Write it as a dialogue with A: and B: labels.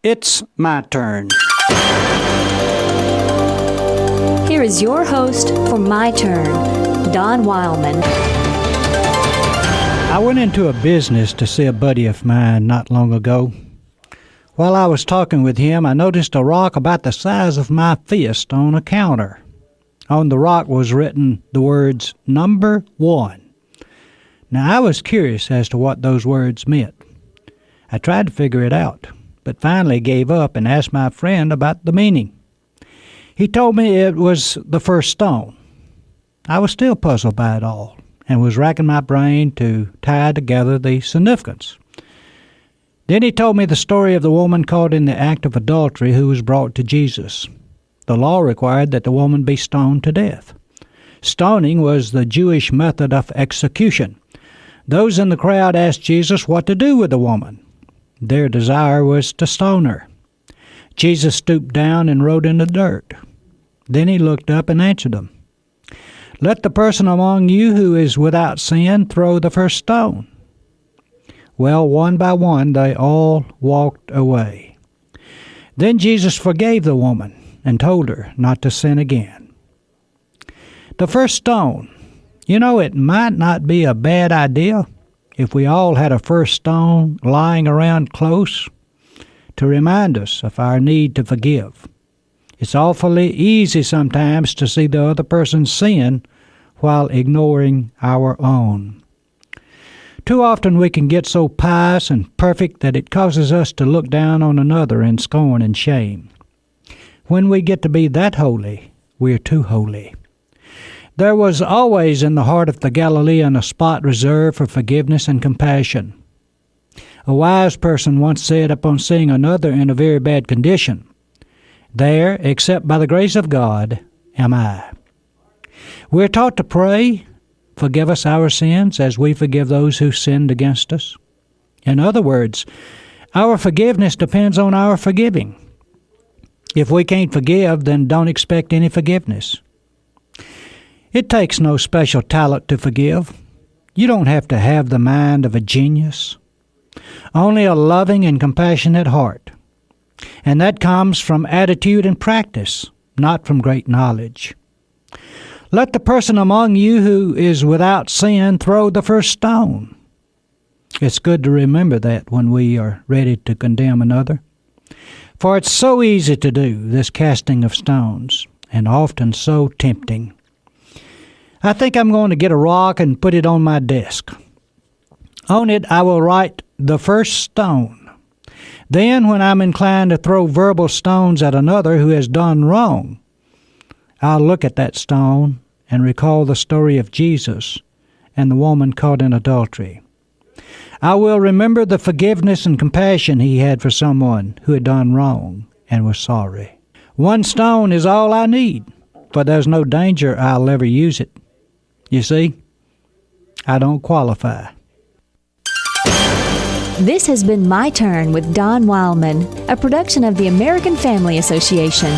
A: It's my turn.
B: Here is your host for My Turn, Don Wilman.
A: I went into a business to see a buddy of mine not long ago. While I was talking with him, I noticed a rock about the size of my fist on a counter. On the rock was written the words, "Number 1." Now, I was curious as to what those words meant. I tried to figure it out, but finally gave up and asked my friend about the meaning. He told me it was the first stone. I was still puzzled by it all and was racking my brain to tie together the significance. Then he told me the story of the woman caught in the act of adultery who was brought to Jesus. The law required that the woman be stoned to death. Stoning was the Jewish method of execution. Those in the crowd asked Jesus what to do with the woman. Their desire was to stone her. Jesus stooped down and wrote in the dirt. Then he looked up and answered them. "Let the person among you who is without sin throw the first stone." Well, one by one, they all walked away. Then Jesus forgave the woman and told her not to sin again. The first stone. It might not be a bad idea if we all had a first stone lying around close to remind us of our need to forgive. It's awfully easy sometimes to see the other person's sin while ignoring our own. Too often we can get so pious and perfect that it causes us to look down on another in scorn and shame. When we get to be that holy, we're too holy. There was always in the heart of the Galilean a spot reserved for forgiveness and compassion. A wise person once said upon seeing another in a very bad condition, "There, except by the grace of God, am I." We're taught to pray, "Forgive us our sins as we forgive those who sinned against us." In other words, our forgiveness depends on our forgiving. If we can't forgive, then don't expect any forgiveness. It takes no special talent to forgive. You don't have to have the mind of a genius. Only a loving and compassionate heart. And that comes from attitude and practice, not from great knowledge. Let the person among you who is without sin throw the first stone. It's good to remember that when we are ready to condemn another. For it's so easy to do, this casting of stones, and often so tempting. I think I'm going to get a rock and put it on my desk. On it I will write the first stone. Then when I'm inclined to throw verbal stones at another who has done wrong, I'll look at that stone and recall the story of Jesus and the woman caught in adultery. I will remember the forgiveness and compassion he had for someone who had done wrong and was sorry. One stone is all I need, for there's no danger I'll ever use it. You see, I don't qualify.
B: This has been My Turn with Don Wilman, a production of the American Family Association.